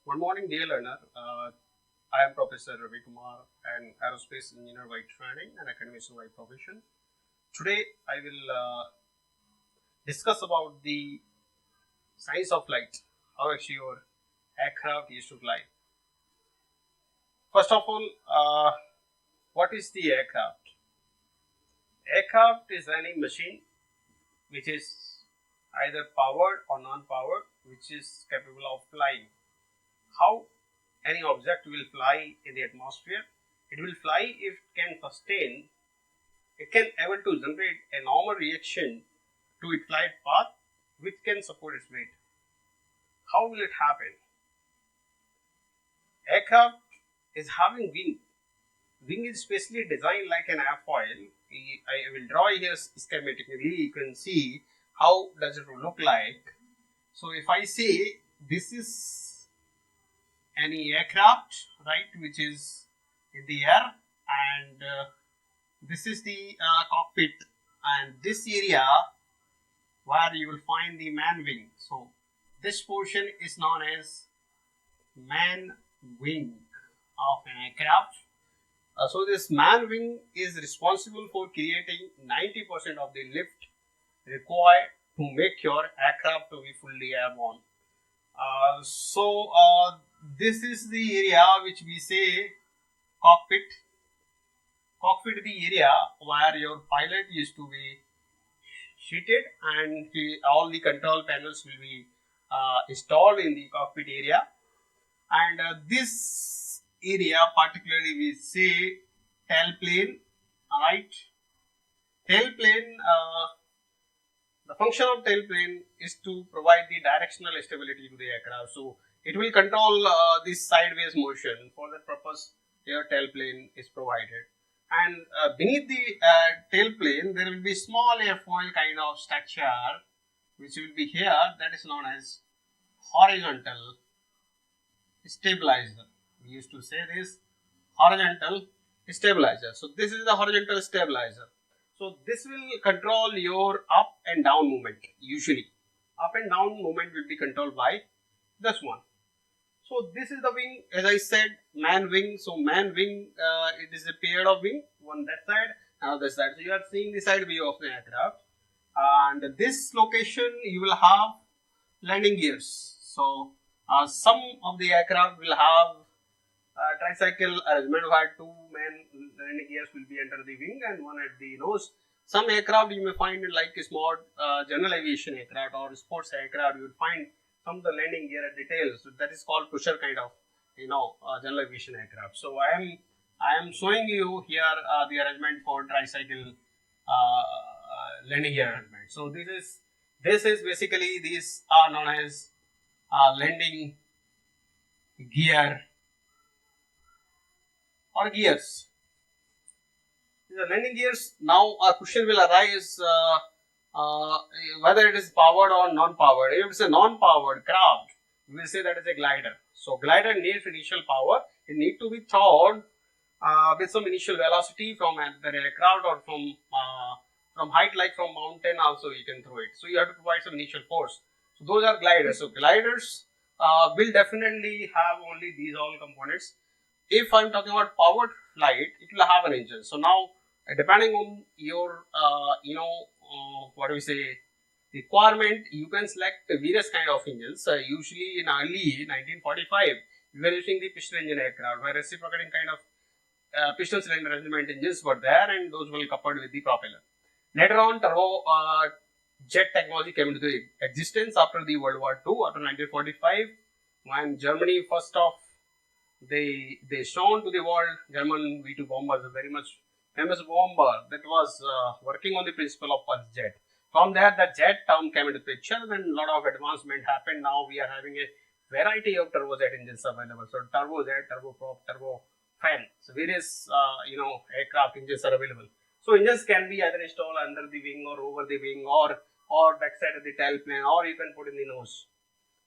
Good morning, dear learner. I am Professor Ravi Kumar, an aerospace engineer by training and academician by profession. Today, I will discuss about the science of flight, how actually your aircraft used to fly. First of all, what is the aircraft? Aircraft is any machine which is either powered or non-powered, which is capable of flying. How any object will fly in the atmosphere? It will fly if it can sustain, it can able to generate a normal reaction to its flight path which can support its weight. How will it happen? Aircraft is having wing. Wing is specially designed like an airfoil. I will draw here schematically. You can see how does it look like. So if I say this is any aircraft, right, which is in the air, and this is the cockpit, and this area where you will find the man wing. So this portion is known as man wing of an aircraft. So this man wing is responsible for creating 90% of the lift required to make your aircraft to be fully airborne. This is the area which we say cockpit. Cockpit is the area where your pilot used to be seated, and all the control panels will be installed in the cockpit area. And this area particularly we say tailplane, right? Tailplane, the function of tailplane is to provide the directional stability to the aircraft. So it will control this sideways motion. For that purpose, your tailplane is provided. And beneath the tailplane, there will be small airfoil kind of structure which will be here, that is known as horizontal stabilizer. We used to say this horizontal stabilizer. So this is the horizontal stabilizer. So this will control your up and down movement. Usually up and down movement will be controlled by this one. So this is the wing, as I said, man wing. So man wing, it is a pair of wing, one that side, another side. So you are seeing the side view of the aircraft, and this location you will have landing gears. So some of the aircraft will have tricycle arrangement where two main landing gears will be under the wing and one at the nose. Some aircraft you may find like a small general aviation aircraft or sports aircraft, you will find some of the landing gear at the tail. So that is called pusher kind of general aviation aircraft. So I am showing you here the arrangement for tricycle landing gear arrangement. So this is basically, these are known as landing gear or gears. The landing gears. Now a question will arise whether it is powered or non-powered. If it's a non-powered craft, we will say that is a glider. So glider needs initial power. It need to be thrown with some initial velocity from the aircraft or from height, like from mountain also you can throw it. So you have to provide some initial force. So those are gliders. So gliders will definitely have only these all components. If I am talking about powered flight, it will have an engine. So now, depending on your what do we say requirement, you can select various kind of engines. Usually in early 1945, we were using the piston engine aircraft, where reciprocating kind of piston cylinder arrangement engines were there, and those were coupled with the propeller. Later on, turbo jet technology came into existence after the World War II, after 1945, when Germany first off they shown to the world German V2 bombers, a very much famous bomber that was working on the principle of pulse jet. From there, the jet term came into picture, and a lot of advancement happened. Now we are having a variety of turbojet engines available. So turbojet, turboprop, turbofan. So various aircraft engines are available. So engines can be either installed under the wing or over the wing or backside of the tailplane, or you can put in the nose.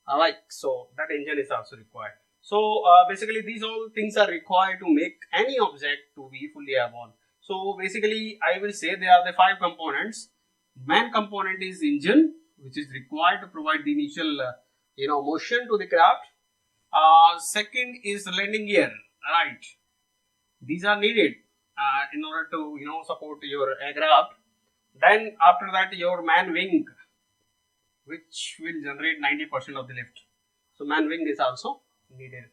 Alright, so that engine is also required. So basically these all things are required to make any object to be fully airborne. So basically I will say there are the 5 components. Main component is engine, which is required to provide the initial motion to the craft. Second is landing gear, right? These are needed in order to support your aircraft. Then after that, your man wing, which will generate 90% of the lift. So man wing is also needed.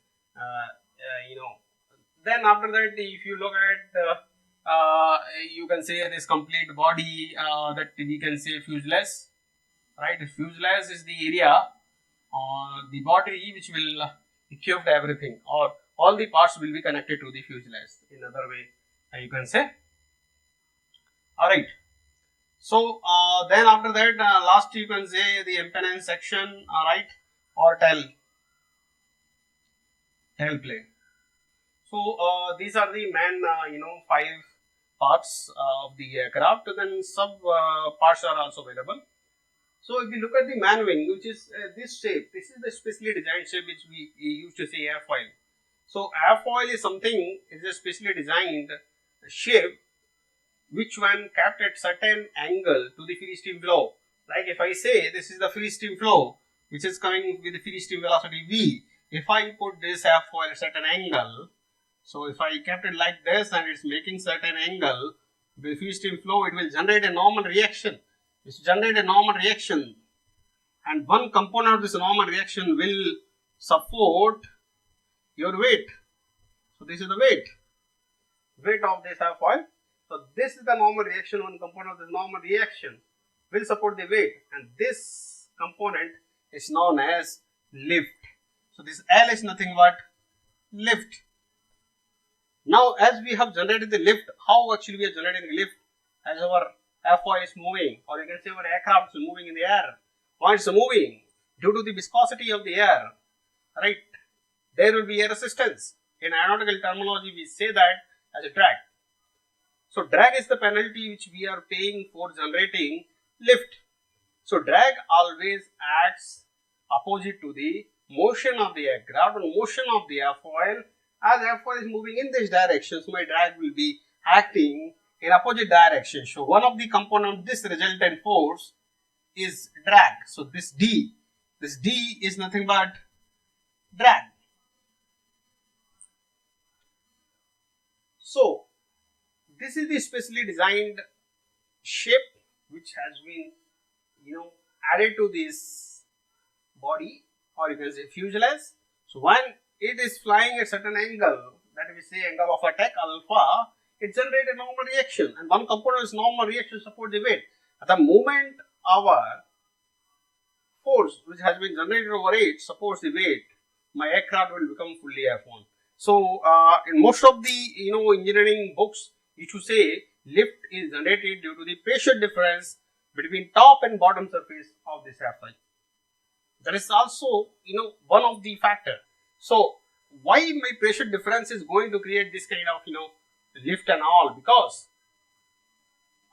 You know. Then after that, if you look at you can say this complete body that we can say fuselage, right? Fuselage is the area or the body which will equip everything, or all the parts will be connected to the fuselage. In other way, you can say. All right. So then after that, last you can say the empennage section, right, or tailplane. So these are the main, 5 parts of the aircraft. Then sub parts are also available. So if you look at the man wing, which is this shape, this is the specially designed shape which we used to say airfoil. So airfoil is something, is a specially designed shape which when kept at certain angle to the free stream flow. Like if I say this is the free stream flow which is coming with the free stream velocity v. If I put this airfoil at certain angle, so if I kept it like this and it's making certain angle, the free stream flow, it will generate a normal reaction. It's generate a normal reaction, and one component of this normal reaction will support your weight. So this is the weight of this airfoil. So this is the normal reaction. One component of this normal reaction will support the weight, and this component is known as lift. So this L is nothing but lift. Now as we have generated the lift, how actually we are generating the lift? As our airfoil is moving, or you can say our aircraft is moving in the air. Why it's moving? Due to the viscosity of the air, right? There will be a resistance. In aeronautical terminology, we say that as a drag. So drag is the penalty which we are paying for generating lift. So drag always acts opposite to the motion of the aircraft and motion of the airfoil. As airfoil is moving in this direction, so my drag will be acting in opposite direction. So one of the component of this resultant force is drag. So this D is nothing but drag. So this is the specially designed shape which has been added to this body, or you can say fuselage. So when it is flying at certain angle, that we say angle of attack alpha, it generates a normal reaction, and one component is normal reaction support the weight. At the moment our force which has been generated over it supports the weight, my aircraft will become fully airborne. So in most of the engineering books, you should say lift is generated due to the pressure difference between top and bottom surface of this airfoil. That is also one of the factor. So why my pressure difference is going to create this kind of lift and all? Because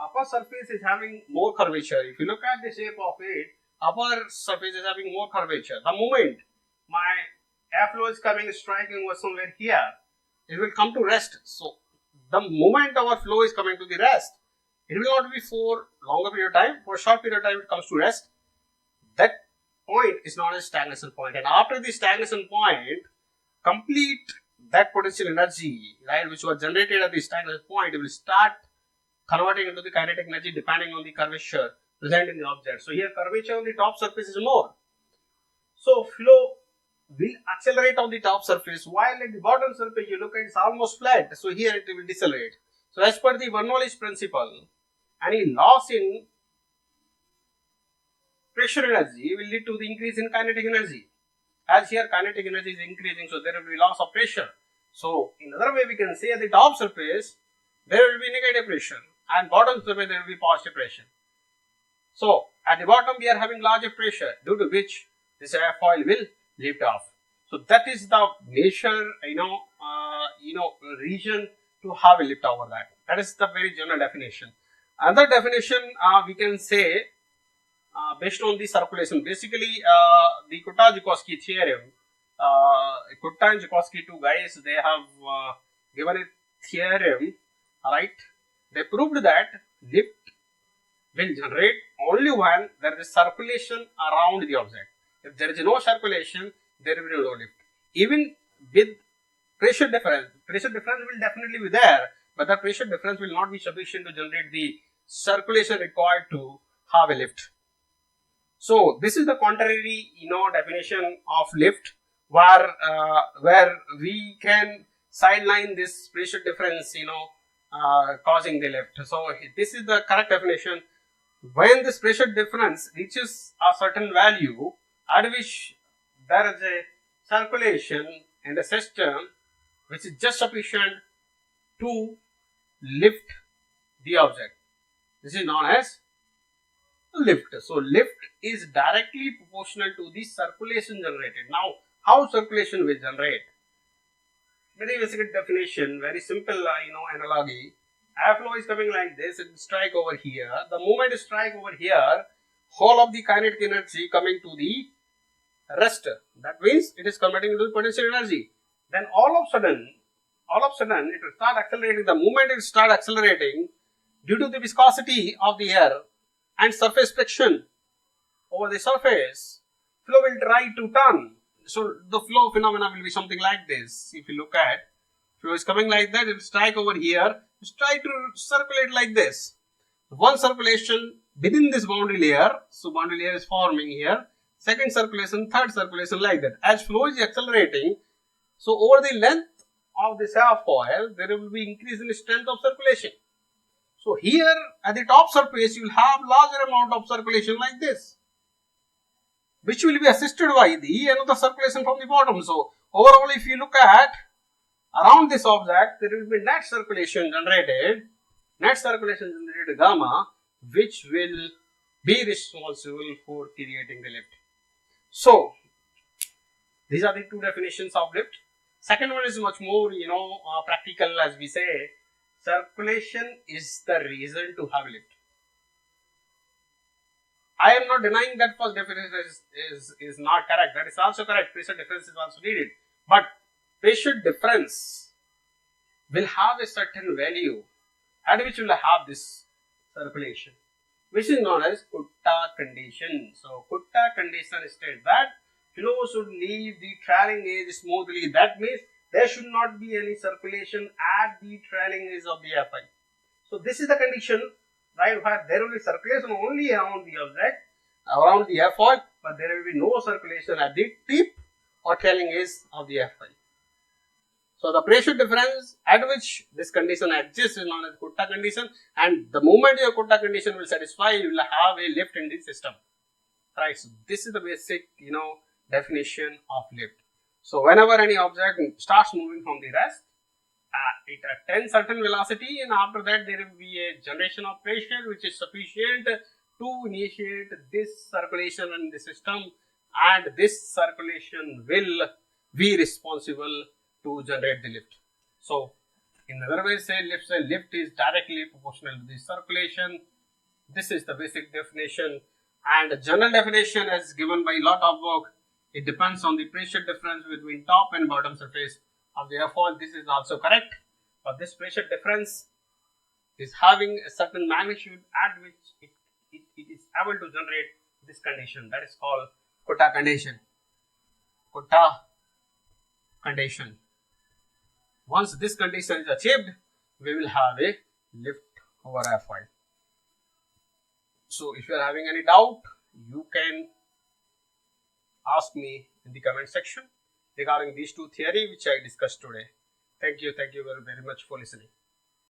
upper surface is having more curvature. If you look at the shape of it, upper surface is having more curvature. The moment my airflow is coming, striking was somewhere here, it will come to rest. So the moment our flow is coming to the rest, it will not be for longer period of time. For a short period of time, it comes to rest. That point is known as stagnation point, and after the stagnation point, complete that potential energy, right, which was generated at the stagnation point, it will start converting into the kinetic energy depending on the curvature present in the object. So here curvature on the top surface is more, so flow will accelerate on the top surface, while at the bottom surface you look at it's almost flat, so here it will decelerate. So as per the Bernoulli's principle, any loss in pressure energy will lead to the increase in kinetic energy. As here kinetic energy is increasing, so there will be loss of pressure. So in other way we can say at the top surface there will be negative pressure, and bottom surface there will be positive pressure. So at the bottom we are having larger pressure, due to which this airfoil will lift off. So that is the major region to have a lift over that. That is the very general definition. Another definition we can say based on the circulation. Basically the Kutta-Joukowski theorem, Kutta and Joukowski, two guys, they have given a theorem, right? They proved that lift will generate only when there is circulation around the object. If there is no circulation, there will be no lift. even with pressure difference will definitely be there, but the pressure difference will not be sufficient to generate the circulation required to have a lift. So this is the contrary, definition of lift, where we can sideline this pressure difference, causing the lift. So this is the correct definition. When this pressure difference reaches a certain value at which there is a circulation in the system which is just sufficient to lift the object, this is known as lift. So lift is directly proportional to the circulation generated. Now, how circulation will generate? Very basic definition, very simple, analogy. Airflow is coming like this, it will strike over here. The moment it strike over here, whole of the kinetic energy coming to the rest. That means it is converting into potential energy. Then all of a sudden, it will start accelerating. The moment it start accelerating, due to the viscosity of the air and surface friction over the surface, flow will try to turn. So the flow phenomena will be something like this. If you look at, flow is coming like that, it will strike over here, it try to circulate like this. One circulation within this boundary layer, so boundary layer is forming here, second circulation, third circulation, like that. As flow is accelerating, so over the length of this airfoil, there will be increase in the strength of circulation. So here at the top surface, you will have larger amount of circulation like this, which will be assisted by the another circulation from the bottom. So overall, if you look at around this object, there will be net circulation generated gamma, which will be responsible for creating the lift. So these are the two definitions of lift. Second one is much more, practical, as we say. Circulation is the reason to have lift. I am not denying that first definition is not correct. That is also correct. Pressure difference is also needed. But pressure difference will have a certain value at which will have this circulation, which is known as Kutta condition. So Kutta condition states that flow should leave the trailing edge smoothly. That means there should not be any circulation at the trailing edge of the airfoil. So this is the condition, right, where there will be circulation only around the object, around the airfoil, but there will be no circulation at the tip or trailing edge of the airfoil. So the pressure difference at which this condition exists is known as Kutta condition, and the moment your Kutta condition will satisfy, you will have a lift in the system, right? So this is the basic, definition of lift. So whenever any object starts moving from the rest, it attains certain velocity, and after that there will be a generation of pressure which is sufficient to initiate this circulation in the system, and this circulation will be responsible to generate the lift. So in other words, say lift is directly proportional to the circulation. This is the basic definition, and the general definition is given by lot of work. It depends on the pressure difference between top and bottom surface of the airfoil. This is also correct, but this pressure difference is having a certain magnitude at which it is able to generate this condition. That is called Kutta condition. Kutta condition. Once this condition is achieved, we will have a lift over airfoil. So if you are having any doubt, you can ask me in the comment section regarding these two theories which I discussed today. Thank you very much for listening.